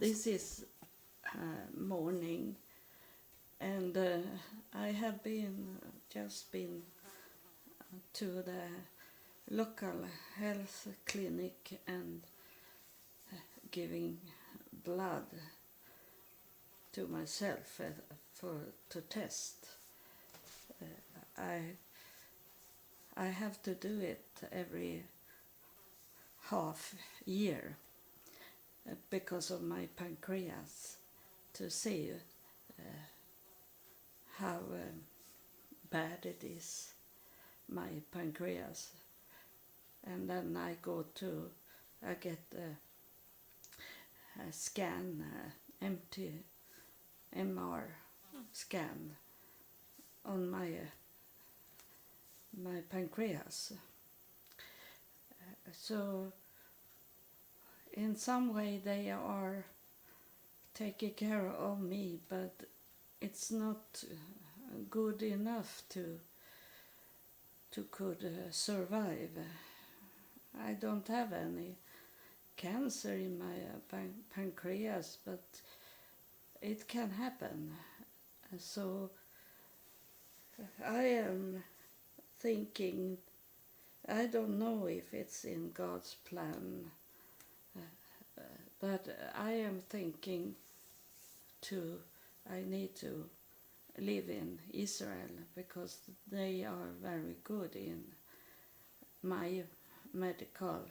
This is morning, and I have just been to the local health clinic and giving blood to myself to test. I have to do it every half year because of my pancreas, to see how bad it is, my pancreas. And then I get a scan, empty MR scan on my pancreas. So in some way they are taking care of me, but it's not good enough to could survive. I don't have any cancer in my pancreas, but it can happen. So I am thinking, I don't know if it's in God's plan, but I am thinking I need to live in Israel because they are very good in my medical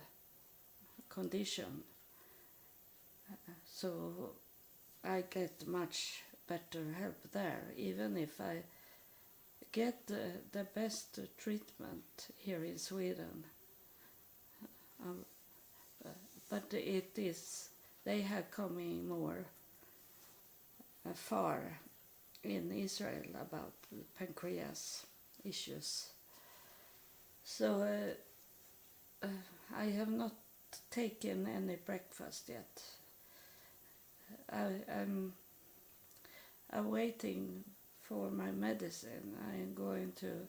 condition. So I get much better help there, even if I get the best treatment here in Sweden. But they have come more far in Israel about pancreas issues. So I have not taken any breakfast yet. I'm waiting for my medicine. I am going to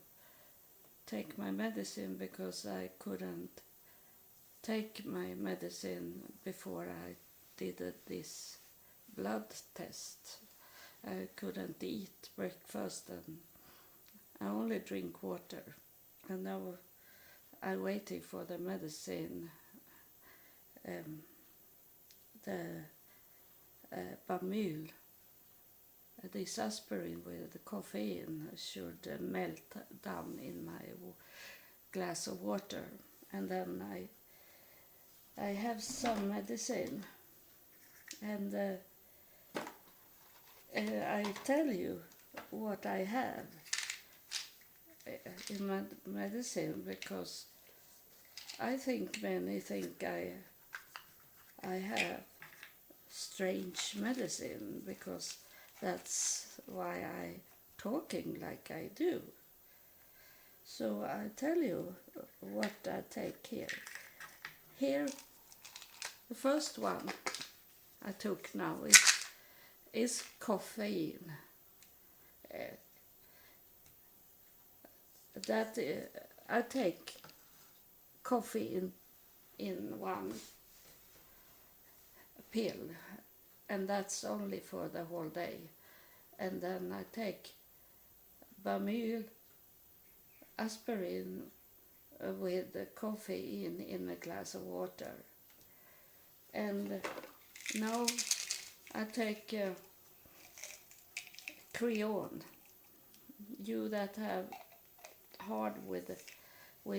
take my medicine because I couldn't take my medicine before I did this blood test. I couldn't eat breakfast and I only drink water. And now I'm waiting for the medicine, the Bamyl. This aspirin with the caffeine should melt down in my glass of water, and then I have some medicine, and I tell you what I have in my medicine because I think many think I have strange medicine because that's why I talking like I do. So I tell you what I take here. Here, the first one I took now is caffeine. I take coffee in one pill, and that's only for the whole day. And then I take Bamyl aspirin with the coffee in a glass of water. And now I take Creon. You that have hard with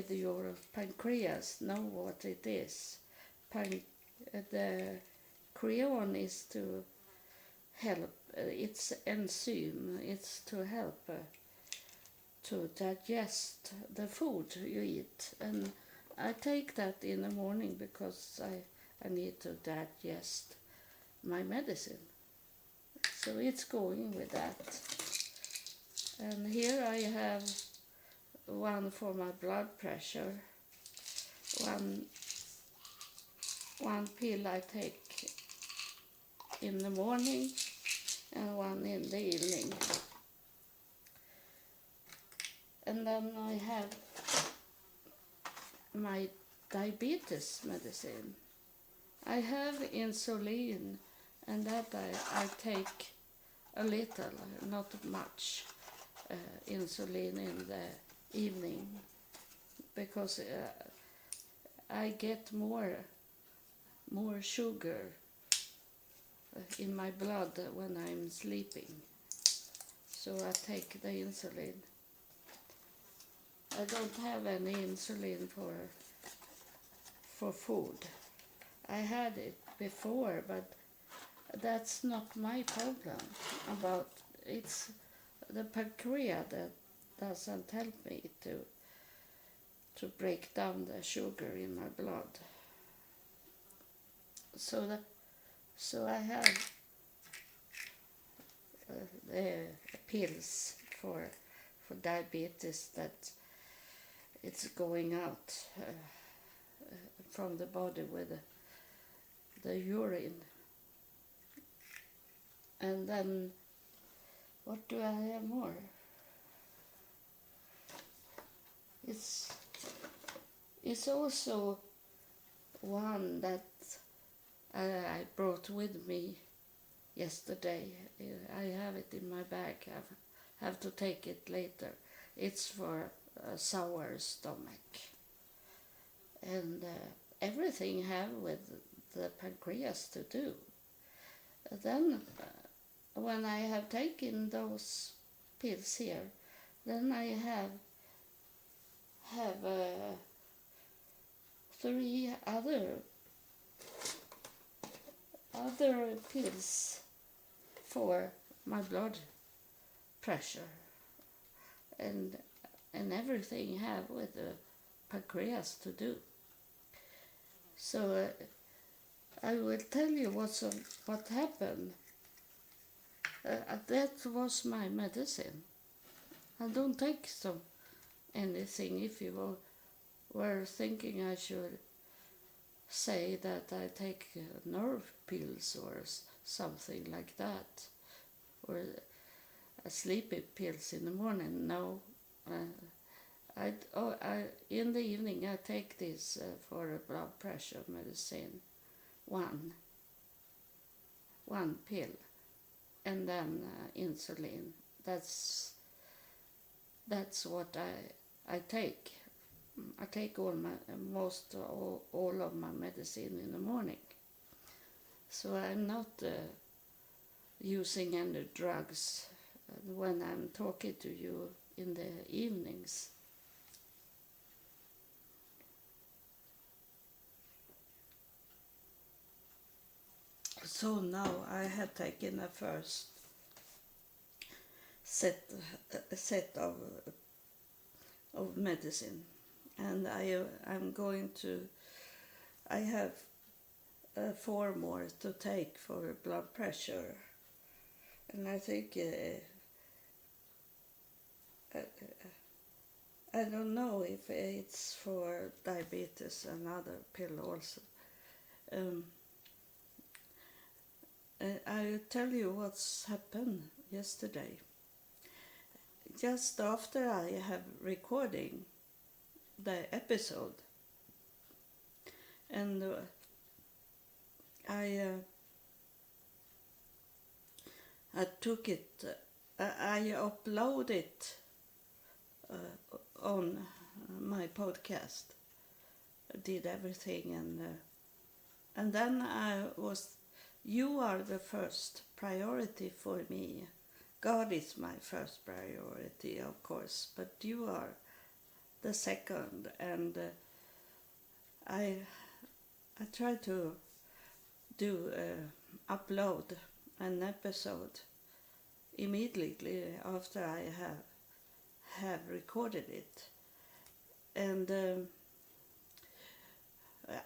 your pancreas know what it is. The Creon is to help, it's enzyme, it's to help to digest the food you eat. And I take that in the morning because I need to digest my medicine. So it's going with that. And here I have one for my blood pressure, one pill I take in the morning and one in the evening. And then I have my diabetes medicine. I have insulin and that I take a little, not much, insulin in the evening, because I get more sugar in my blood when I'm sleeping. So I take the insulin. I don't have any insulin for food. I had it before, but that's not my problem. It's the pancreas that doesn't help me to break down the sugar in my blood. So I have the pills for diabetes that it's going out from the body with the urine. And then, what do I have more? It's also one that I brought with me yesterday. I have it in my bag. I have to take it later. It's for a sour stomach. And everything have with the pancreas to do. Then when I have taken those pills here, then I have 3 other pills for my blood pressure, and everything have with the pancreas to do. So I will tell you what happened. That was my medicine. I don't take anything. If you were thinking I should say that I take nerve pills or something like that, or sleepy pills in the morning, no. In the evening I take this for blood pressure medicine, one pill, and then insulin. That's what I take. I take all of my medicine in the morning. So I'm not using any drugs when I'm talking to you in the evenings. So now I have taken a first set of medicine, and I'm going to. I have 4 more to take for blood pressure, and I think I don't know if it's for diabetes, another pill also. I'll tell you what's happened yesterday. Just after I have recording the episode, and I took it, I uploaded it on my podcast, did everything, and then you are the first priority for me. God is my first priority, of course, but you are the second, and I try to upload an episode immediately after I have recorded it, and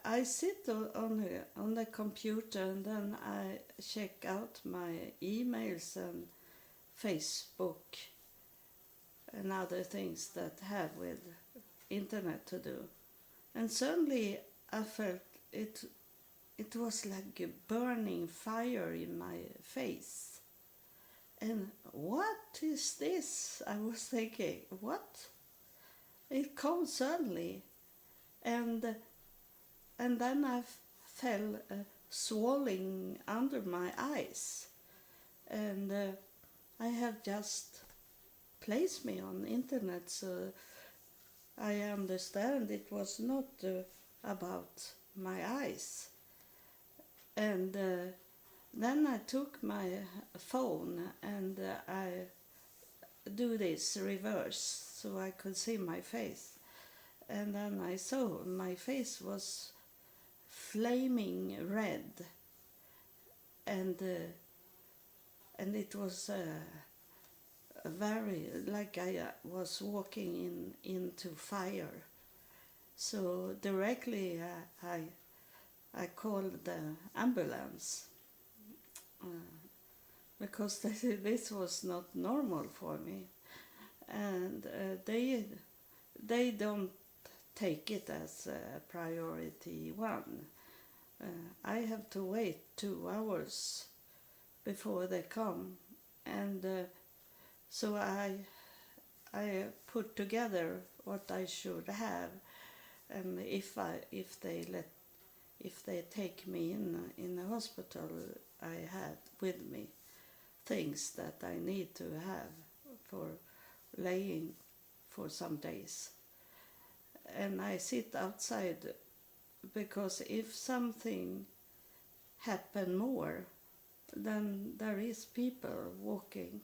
I sit on the computer, and then I check out my emails and Facebook and other things that have with internet to do, and suddenly I felt it was like a burning fire in my face. And what is this? I was thinking, what? It comes suddenly, and then I fell swelling under my eyes, and I have just placed me on internet, so I understand it was not about my eyes. And then I took my phone and I do this reverse so I could see my face. And then I saw my face was flaming red, and it was very like I was walking into fire. So directly I called the ambulance because this was not normal for me, and they don't take it as a priority one. I have to wait 2 hours before they come, and so I put together what I should have, and if they take me in the hospital, I had with me things that I need to have for laying for some days. And I sit outside because if something happen more, then there is people walking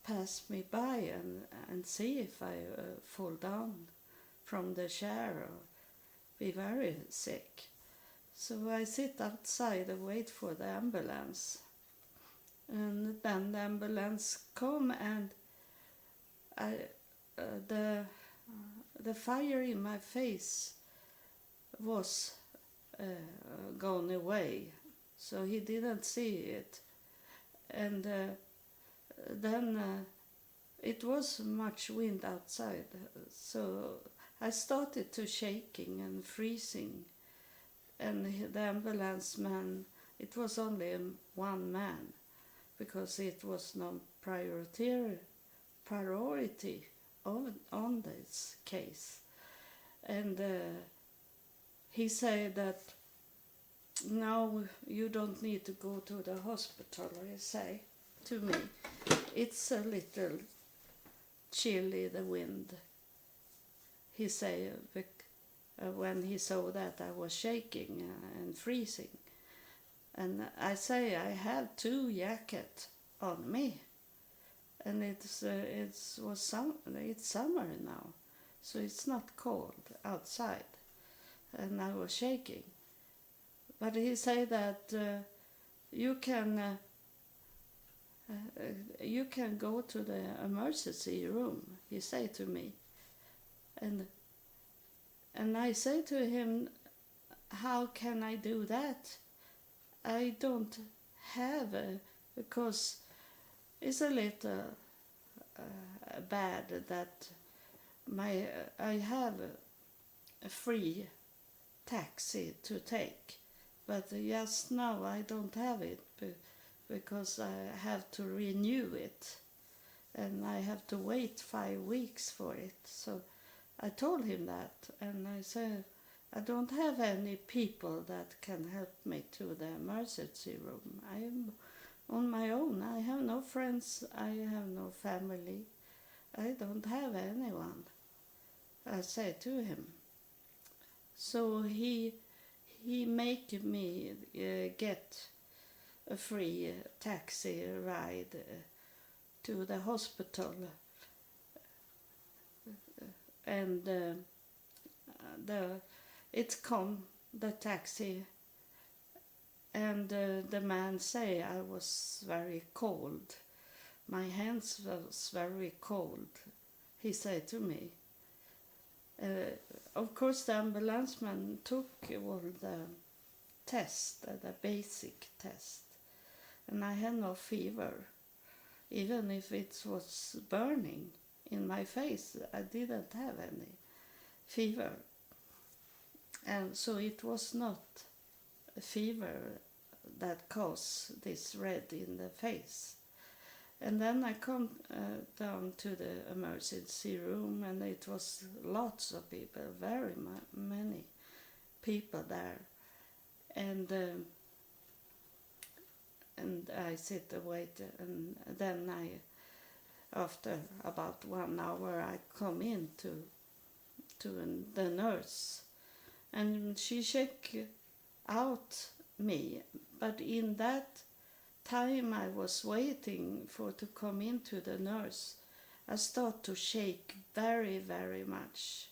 past me by and see if I fall down from the chair or be very sick. So I sit outside and wait for the ambulance. And then the ambulance come, and the fire in my face was gone away, so he didn't see it. And then it was much wind outside, so I started to shaking and freezing. And the ambulance man, it was only one man, because it was no priority on this case. And he said that now you don't need to go to the hospital, he say to me. It's a little chilly, the wind, he say, when he saw that I was shaking and freezing. And I say I have 2 jackets on me, and it's summer now, so it's not cold outside, and I was shaking. But he said that you can go to the emergency room, he said to me. And I say to him, how can I do that? I don't have because it's a little bad that I have a free taxi to take, but just now I don't have it because I have to renew it, and I have to wait 5 weeks for it. So I told him that, and I said, I don't have any people that can help me to the emergency room. I am on my own. I have no friends. I have no family. I don't have anyone, I said to him. So he make me get a free taxi ride to the hospital. And the taxi, and the man say I was very cold. My hands was very cold, he said to me. Of course, the ambulance man took all the test, the basic test, and I had no fever. Even if it was burning in my face, I didn't have any fever. And so it was not a fever that caused this red in the face. And then I come down to the emergency room, and it was lots of people, very many people there. And and I sit and wait, and then after about 1 hour, I come in to the nurse, and she check out me. But in that time I was waiting for to come into the nurse, I start to shake very, very much.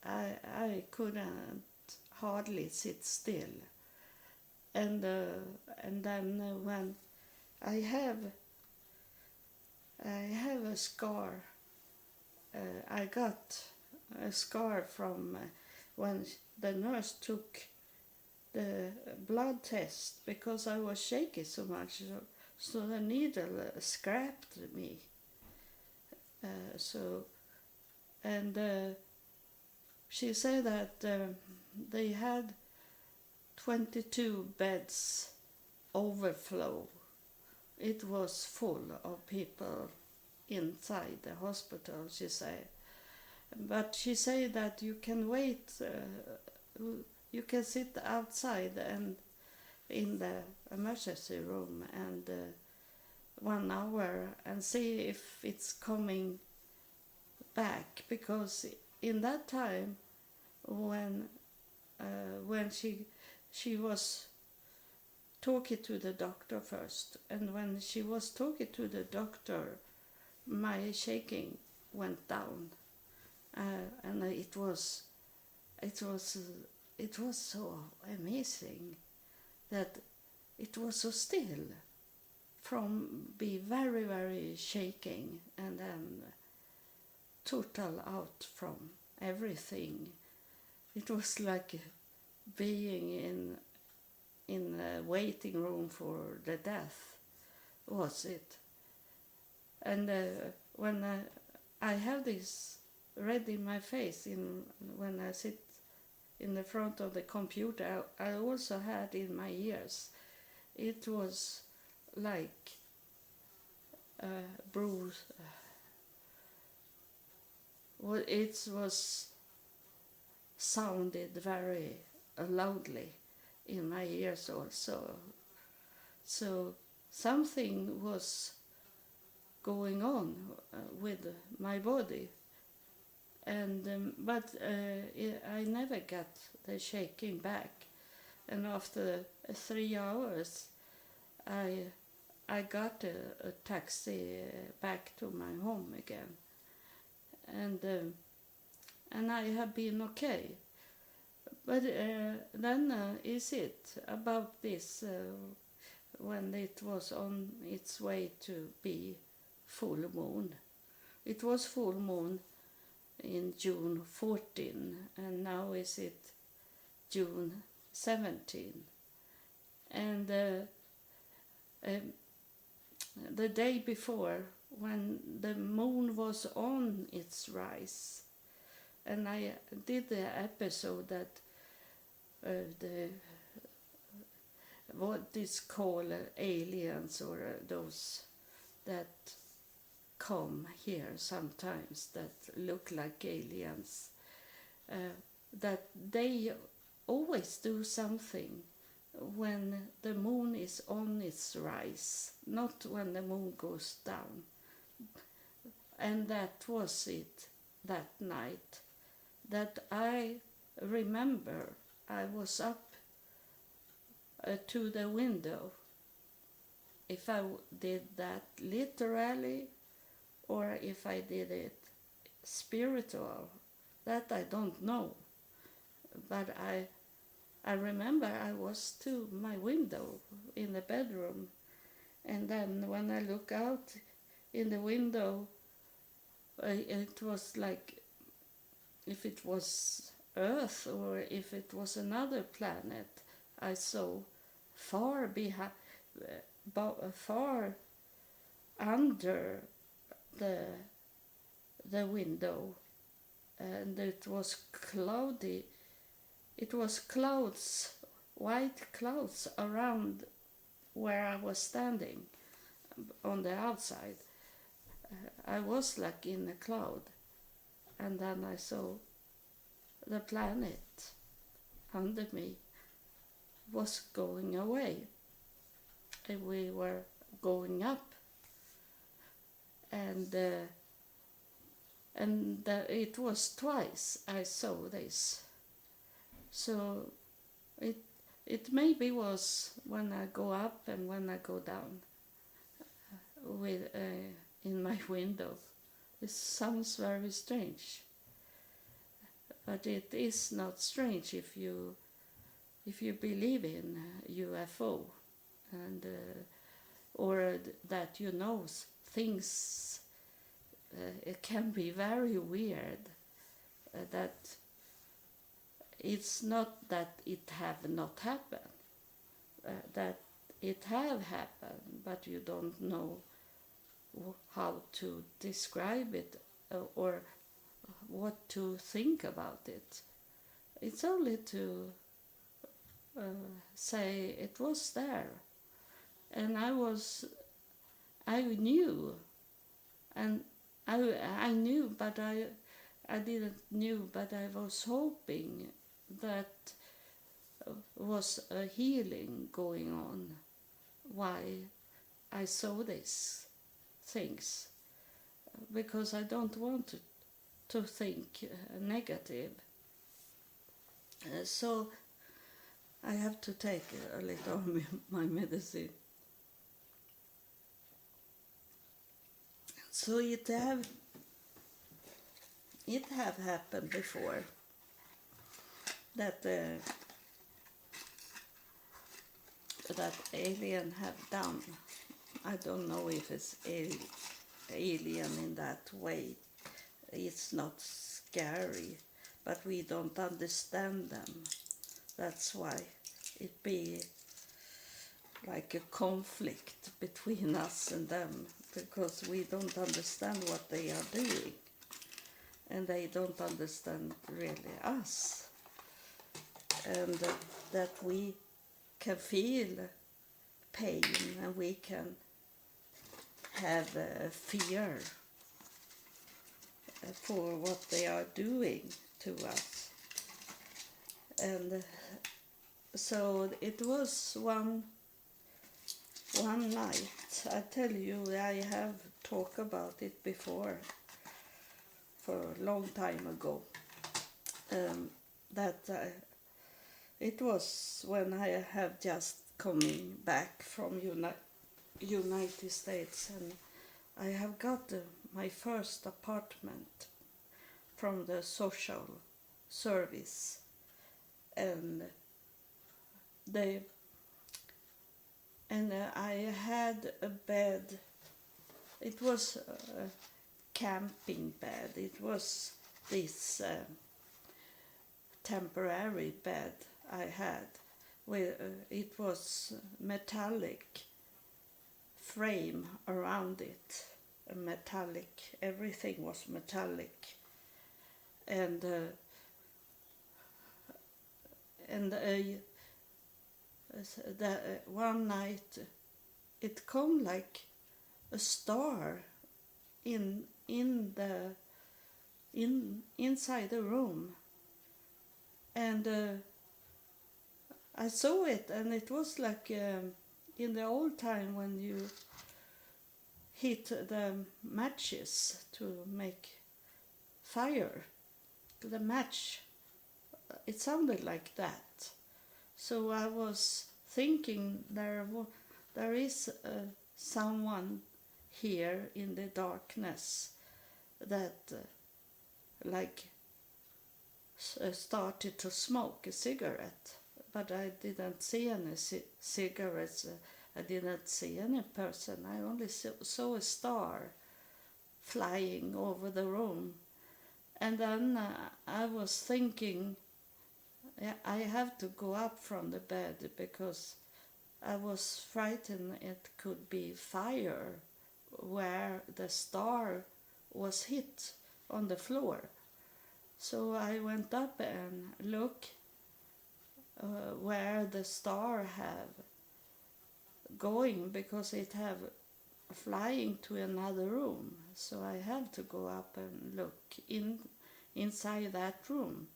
I couldn't hardly sit still. And then when I have a scar, I got a scar from when the nurse took the blood test, because I was shaky so much, so the needle scraped me. And she said that they had 22 beds overflow. It was full of people inside the hospital, she said. But she said that you can wait, you can sit outside and in the emergency room and 1 hour and see if it's coming back, because in that time when she was talking to the doctor first, and when she was talking to the doctor, my shaking went down, and it was so amazing that it was so still, from be very, very shaking and then total out from everything. It was like being in a waiting room for the death, was it? And when I have this red in my face when I sit in the front of the computer, I also had in my ears. It was like Bruce. It was sounded very loudly in my ears also. So something was going on with my body, and but I never got the shaking back. And after 3 hours, I got a taxi back to my home again, and I have been okay. But then is it about this when it was on its way to be full moon. It was full moon in June 14, and now is it June 17. And the day before, when the moon was on its rise, and I did the episode that what is called aliens, or those that come here sometimes that look like aliens, that they always do something when the moon is on its rise, not when the moon goes down. And that was it that night, that I remember I was up to the window. If I did that literally or if I did it spiritual, that I don't know. But I remember I was to my window in the bedroom, and then when I look out in the window, it was like if it was Earth or if it was another planet I saw far behind, far under the window, and it was cloudy. It was clouds, white clouds around where I was standing on the outside. I was like in a cloud, and then I saw the planet under me was going away. we were going up, and it was twice I saw this. So it maybe was when I go up and when I go down with in my window. It sounds very strange, but it is not strange if you believe in UFO and or that things. It can be very weird. That it's not that it have not happened, that it have happened, but you don't know how to describe it or what to think about it. It's only to say it was there, and I knew, and I knew, but I didn't knew, but I was hoping that was a healing going on. Why I saw these things, because I don't want to think negative. So I have to take a little of my medicine. So it have happened before that that alien have done. I don't know if it's alien in that way. It's not scary, but we don't understand them. That's why it be like a conflict between us and them, because we don't understand what they are doing, and they don't understand really us, and that we can feel pain and we can have fear for what they are doing to us. And so it was one night. I tell you, I have talked about it before, for a long time ago. It was when I have just coming back from United States, and I have got my first apartment from the social service, and I had a bed. It was a camping bed. It was this temporary bed I had, where it was metallic frame around it, metallic. Everything was metallic, and one night it come like a star inside the room, and I saw it, and it was like in the old time when you hit the matches to make fire, the match. It sounded like that. So I was thinking there is someone here in the darkness that started to smoke a cigarette, but I didn't see any cigarettes. I didn't see any person. I only saw a star flying over the room. And then I was thinking, I have to go up from the bed, because I was frightened it could be fire where the star was hit on the floor. So I went up and looked where the star have going, because it have flying to another room. So I have to go up and look inside that room,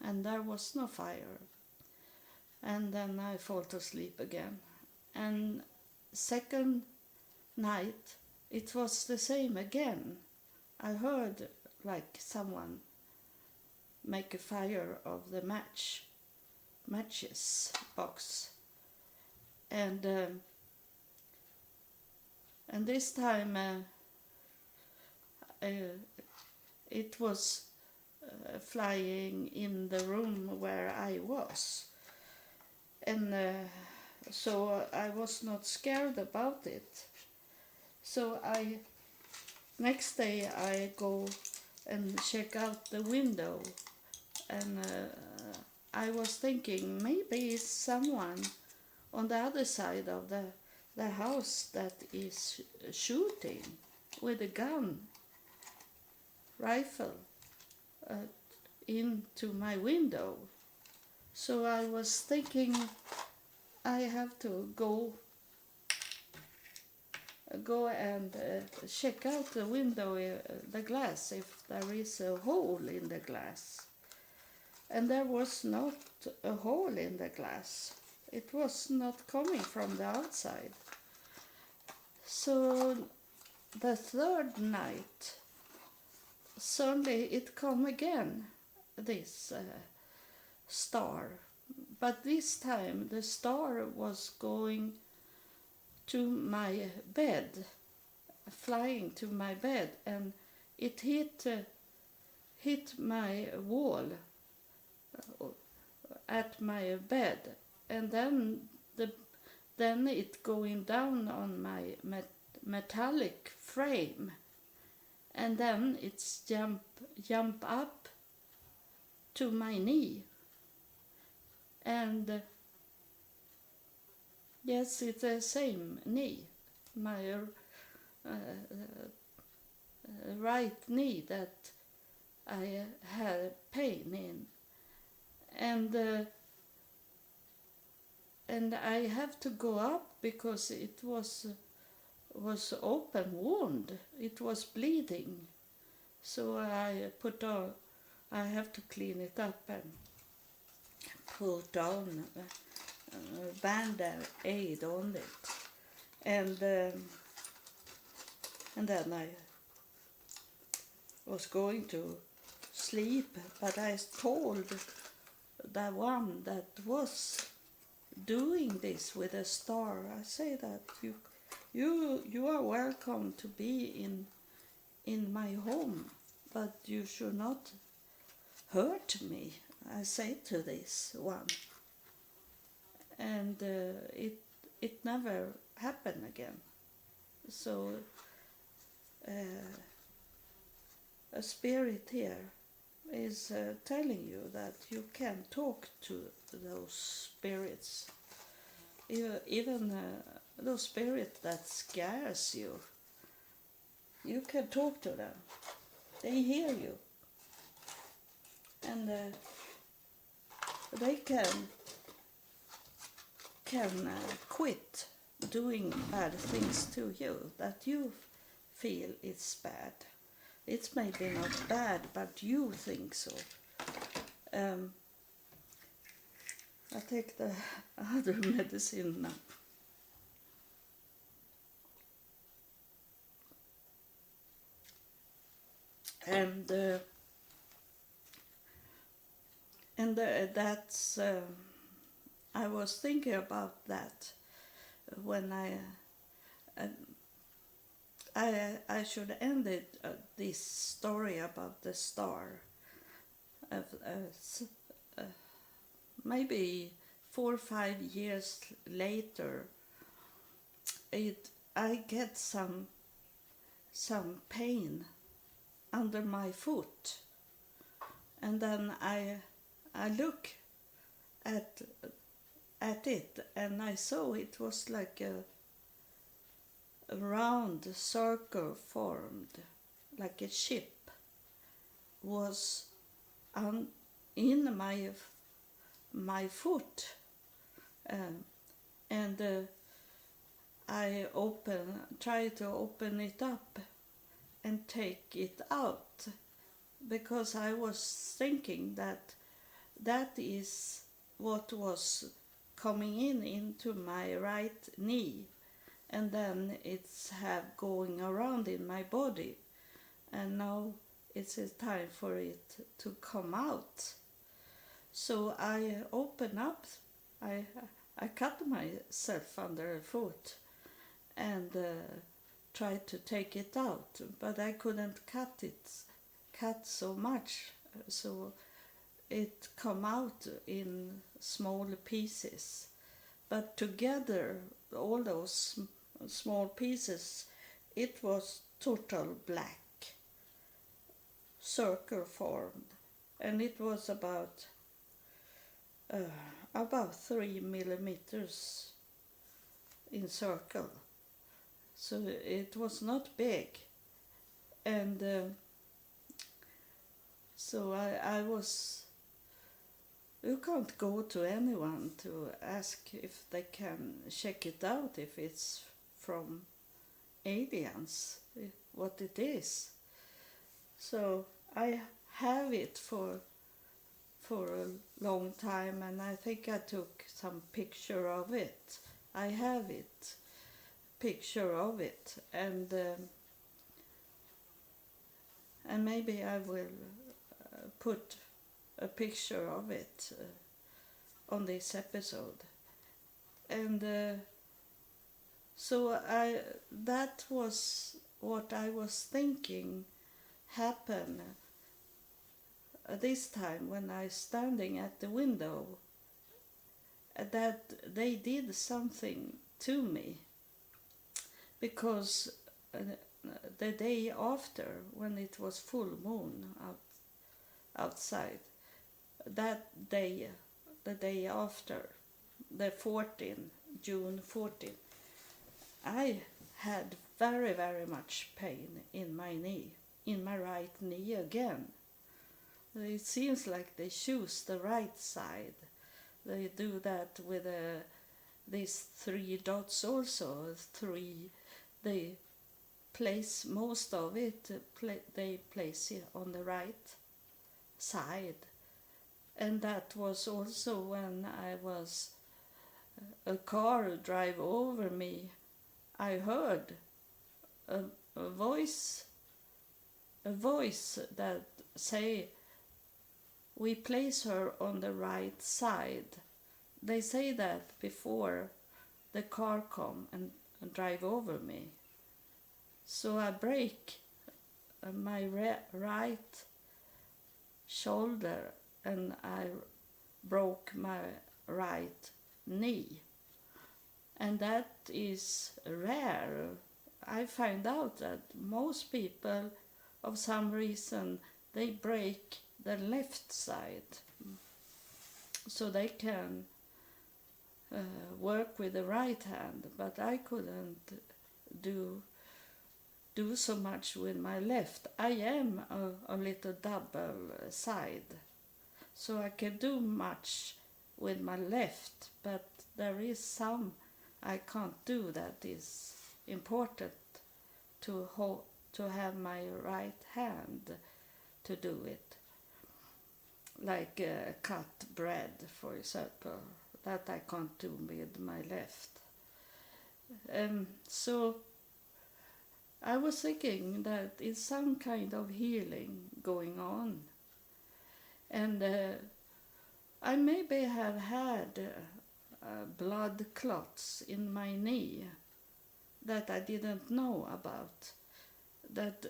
and there was no fire. And then I fall to sleep again. And second night it was the same again. I heard like someone make a fire of the matches box, and this time it was flying in the room where I was, and so I was not scared about it. So next day I go and check out the window, and I was thinking maybe it's someone on the other side of the house that is shooting with a gun, rifle, into my window. So I was thinking I have to go and check out the window, the glass, if there is a hole in the glass. And there was not a hole in the glass. It was not coming from the outside. So the third night, suddenly it come again, this star. But this time the star was going to my bed, flying to my bed, and it hit my wall at my bed, and then it going down on my metallic frame, and then it's jump up to my knee, and yes, it's the same knee, my right knee that I had pain in, and I have to go up because it was open wound. It was bleeding, so I have to clean it up and put on Band-Aid on it, and then I was going to sleep, but I told the one that was doing this with a star, I say that you are welcome to be in my home, but you should not hurt me, I say to this one. And it never happened again. So a spirit here is telling you that you can talk to those spirits, even those spirits that scares you. You can talk to them. They hear you, and they can quit doing bad things to you that you feel it's bad. It's maybe not bad, but you think so. I take the other medicine now. And that's I was thinking about that when I should end it, this story about the star. Maybe 4 or 5 years later, I get some pain under my foot, and then I look at it, and I saw it was like a round circle formed, like a ship was in my foot, and I try to open it up and take it out, because I was thinking that is what was coming into my right knee, and then it's have going around in my body, and now it's a time for it to come out. So I open up, I, I cut myself under a foot and tried to take it out, but I couldn't cut so much, so it come out in small pieces. But together, all those small pieces, it was total black, circle formed, and it was uh, about 3 millimeters in circle. So it was not big, and so I was. You can't go to anyone to ask if they can check it out, if it's from aliens, what it is. So I have it for a long time, and I think I took some picture of it. I have it, picture of it, and maybe I will put a picture of it on this episode. And so that was what I was thinking happened this time when I standing at the window, that they did something to me, because the day after, when it was full moon outside, that day, the day after, the 14th, June 14th, I had very, very much pain in my knee, in my right knee again. It seems like they choose the right side. They do that with these 3 dots also. They place most of it, they place it on the right side. And that was also when I was, a car drive over me, I heard a voice that say, we place her on the right side. They say that before the car come and drive over me. So I break my right shoulder, and I broke my right knee. And that is rare. I find out that most people, of some reason, they break the left side so they can work with the right hand, but I couldn't do so much with my left. I am a little double side, so I can do much with my left, but there is some I can't do that is important to have my right hand to do it. Like cut bread, for example, that I can't do with my left. So I was thinking that it's some kind of healing going on. And I maybe have had blood clots in my knee that I didn't know about. That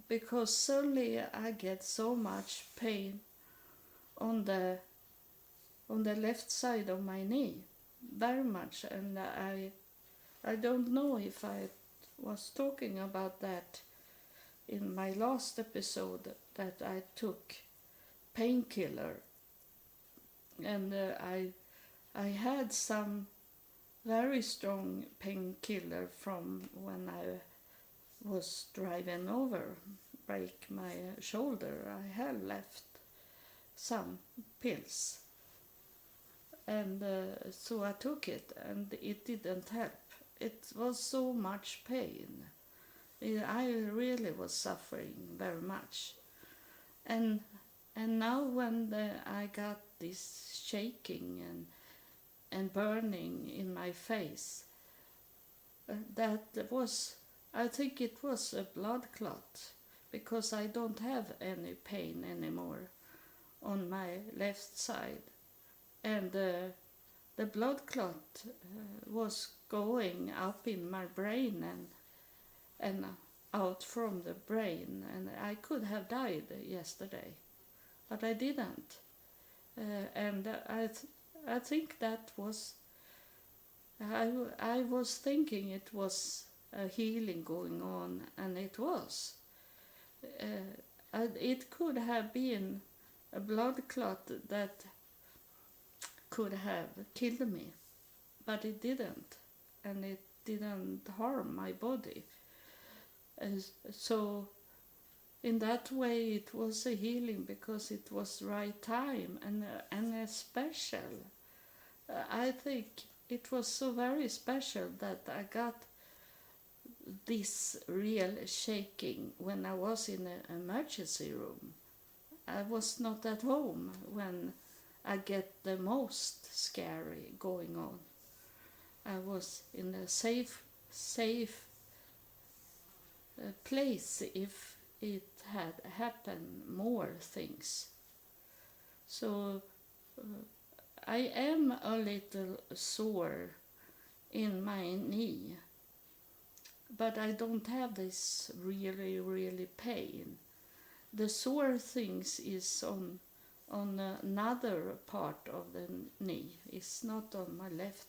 because suddenly I get so much pain on the left side of my knee, very much, and I don't know if I was talking about that in my last episode, that I took painkiller, and I had some very strong painkiller from when I was driving over, break my shoulder. I had left some pills, and so I took it, and it didn't help. It was so much pain. I really was suffering very much, and now when I got this shaking and burning in my face, that was, I think it was a blood clot, because I don't have any pain anymore on my left side. And the blood clot was going up in my brain and out from the brain, and I could have died yesterday, but I didn't. And I think that was, I was thinking it was a healing going on, and it was. It could have been a blood clot that could have killed me, but it didn't, and it didn't harm my body. So in that way it was a healing, because it was right time and a special. I think it was so very special that I got this real shaking when I was in an emergency room. I was not at home when I get the most scary going on. I was in a safe place if it had happened more things. So I am a little sore in my knee, but I don't have this really pain. The sore things is on another part of the knee. It's not on my left.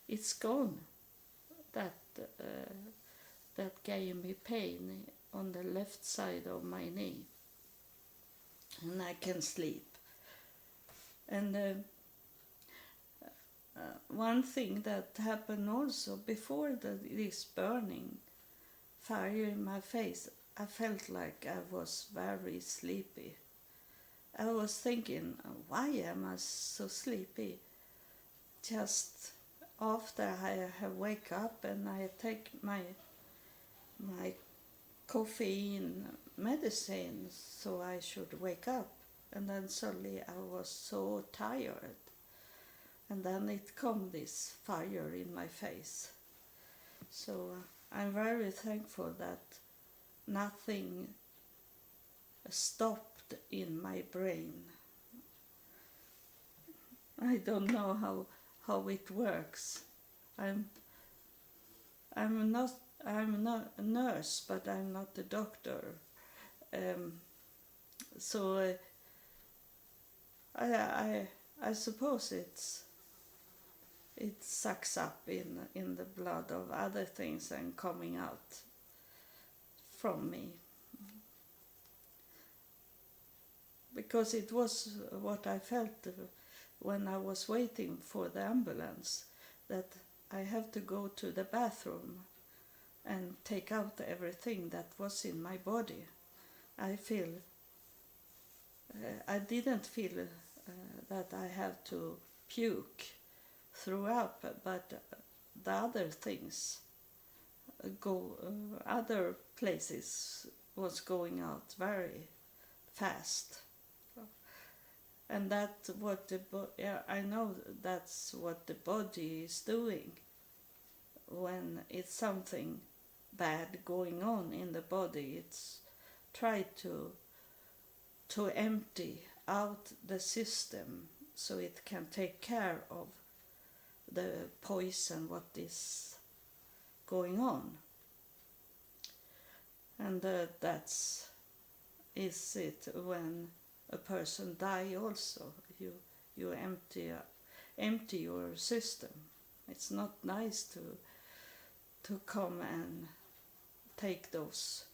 It's gone. That gave me pain on the left side of my knee, and I can sleep. And one thing that happened also before this burning fire in my face, I felt like I was very sleepy. I was thinking, why am I so sleepy? Just after I have wake up and I take my caffeine medicine, so I should wake up, and then suddenly I was so tired, and then it come this fire in my face. So I'm very thankful that nothing stopped in my brain. I don't know how it works. I'm not a nurse, but I'm not a doctor. So I suppose it sucks up in the blood of other things and coming out from me. Because it was what I felt when I was waiting for the ambulance, that I have to go to the bathroom and take out everything that was in my body. I didn't feel that I have to puke, throw up, but the other things other places was going out very fast. And that's what I know that's what the body is doing when it's something bad going on in the body. It's try to empty out the system so it can take care of the poison what is going on. And that's is it when a person die also. You empty your system. It's not nice to come and take those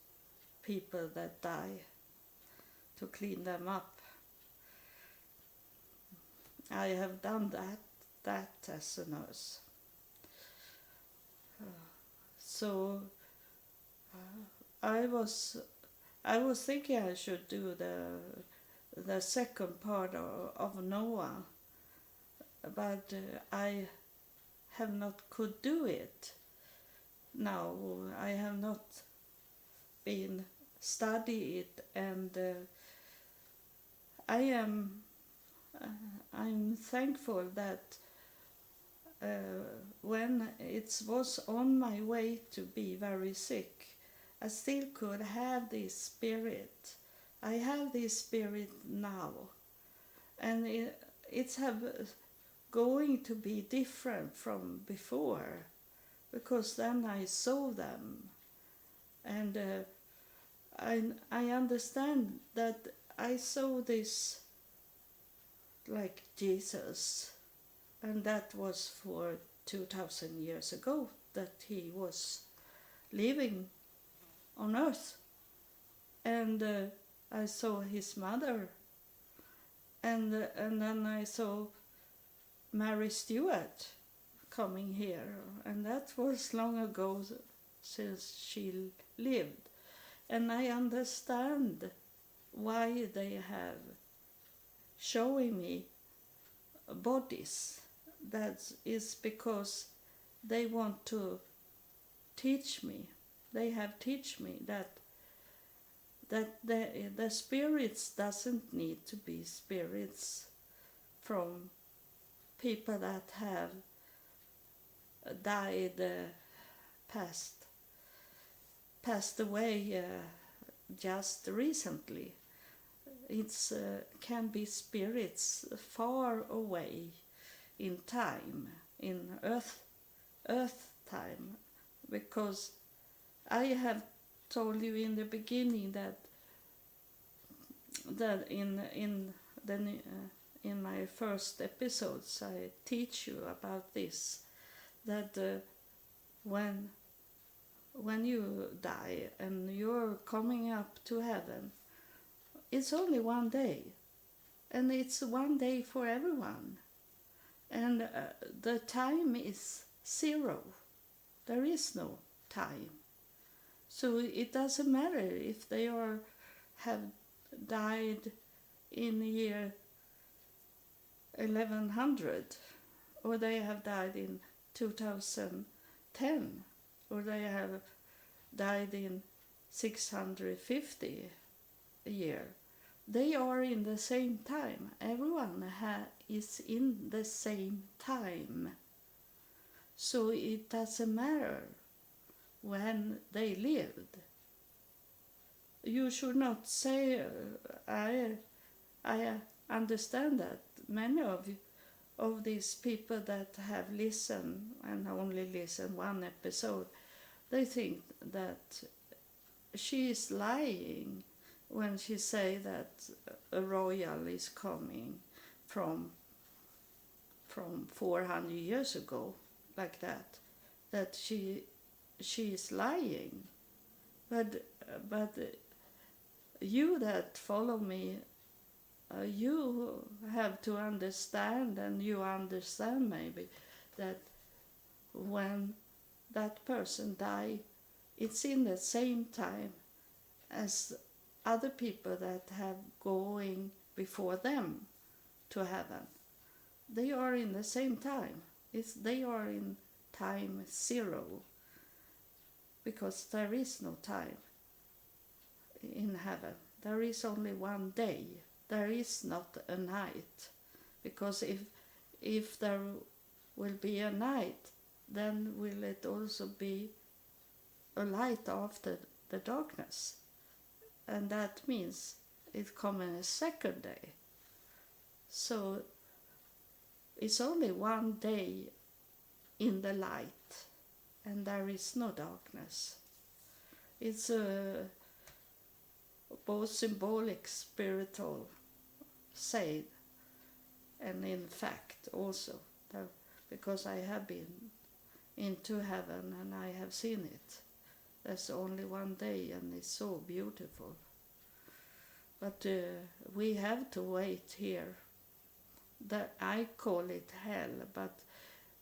people that die, to clean them up. I have done that as a nurse. So I was thinking I should do the second part of Noah, but I have not could do it. Now I have not been study it, and I'm thankful that when it was on my way to be very sick, I still could have this spirit. I have this spirit now, and it's have going to be different from before, because then I saw them, and I understand that I saw this like Jesus, and that was for 2000 years ago that he was living on earth, and I saw his mother, and then I saw Mary Stuart coming here, and that was long ago since she lived, and I understand why they have showing me bodies. That is because they want to teach me. They have teach me that the spirits doesn't need to be spirits from people that have died, passed away just recently. It's can be spirits far away in time, in earth time, because I have told you in the beginning that in my first episodes I teach you about this, that when you die and you're coming up to heaven, it's only one day, and it's one day for everyone, and the time is zero. There is no time, so it doesn't matter if they have died in the year 1100, or they have died in 2010, or they have died in 650 a year. They are in the same time. Everyone is in the same time. So it doesn't matter when they lived. You should not say, I understand that many of these people that have listened and only listened one episode, they think that she is lying when she say that a royal is coming from 400 years ago, like that she is lying. But you that follow me, you have to understand, and you understand maybe, that when that person die, it's in the same time as other people that have going before them to heaven. They are in the same time. They are in time zero, because there is no time in heaven. There is only one day. There is not a night, because if there will be a night, then will it also be a light after the darkness, and that means it comes in a second day. So it's only one day in the light, and there is no darkness. It's both symbolic, spiritual, said, and in fact also, because I have been into heaven and I have seen it. There's only one day, and it's so beautiful. But we have to wait here. That I call it hell, but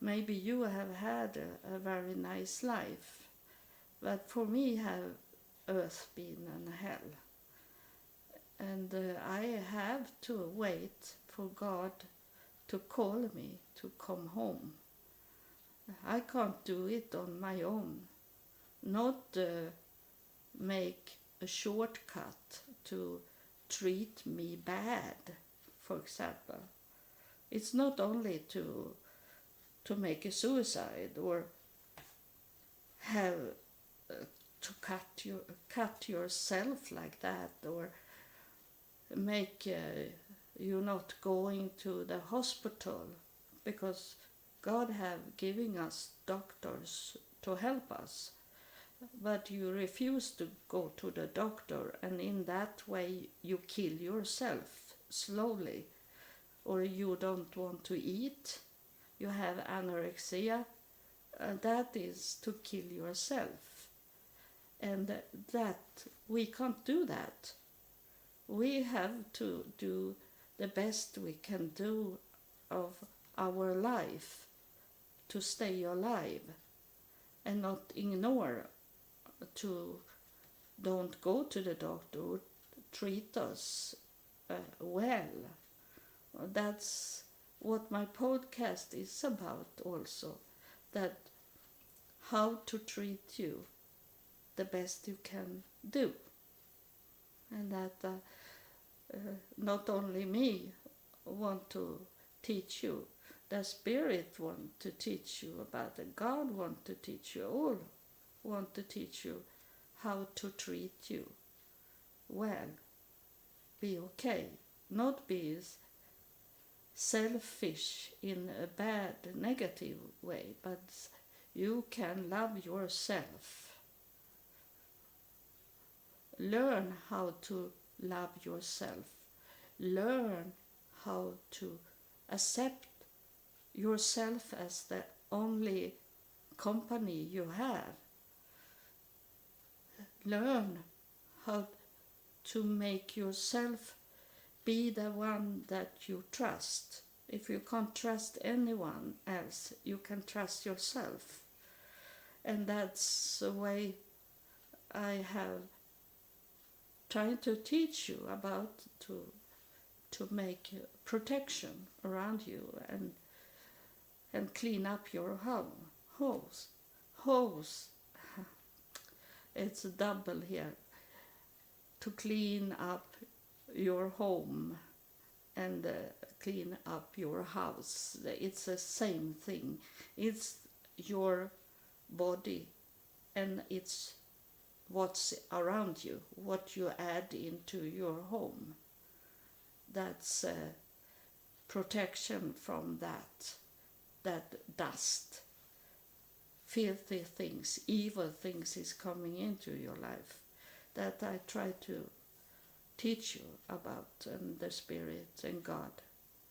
maybe you have had a very nice life. But for me, have earth been an hell. And I have to wait for God to call me to come home. I can't do it on my own. Not make a shortcut to treat me bad, for example. It's not only to to make a suicide, or have to cut yourself like that, or make you not going to the hospital, because God have given us doctors to help us, but you refuse to go to the doctor, and in that way you kill yourself slowly. Or you don't want to eat, you have anorexia, that is to kill yourself. And that we can't do that. We have to do the best we can do of our life to stay alive, and not ignore to don't go to the doctor, treat us well. That's what my podcast is about also, that how to treat you the best you can do. And that not only me want to teach you, the Spirit want to teach you about it, God want to teach you, all want to teach you how to treat you well, be okay, not be selfish in a bad, negative way, but you can love yourself. Learn how to love yourself. Learn how to accept yourself as the only company you have. Learn how to make yourself be the one that you trust. If you can't trust anyone else, you can trust yourself. And that's the way I have tried to teach you about, to make protection around you, and clean up your house. It's a double here. To clean up your home and clean up your house. It's the same thing. It's your body, and it's what's around you, what you add into your home. That's protection from that dust. Filthy things, evil things is coming into your life, that I try to teach you about, and the Spirit and God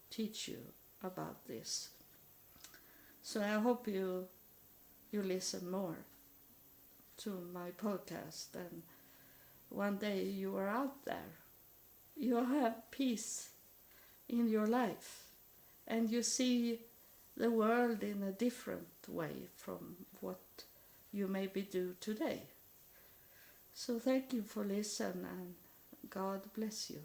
teach you about this. So I hope you listen more to my podcast, and one day you are out there, you have peace in your life, and you see the world in a different way from what you maybe do today. So thank you for listening, and God bless you.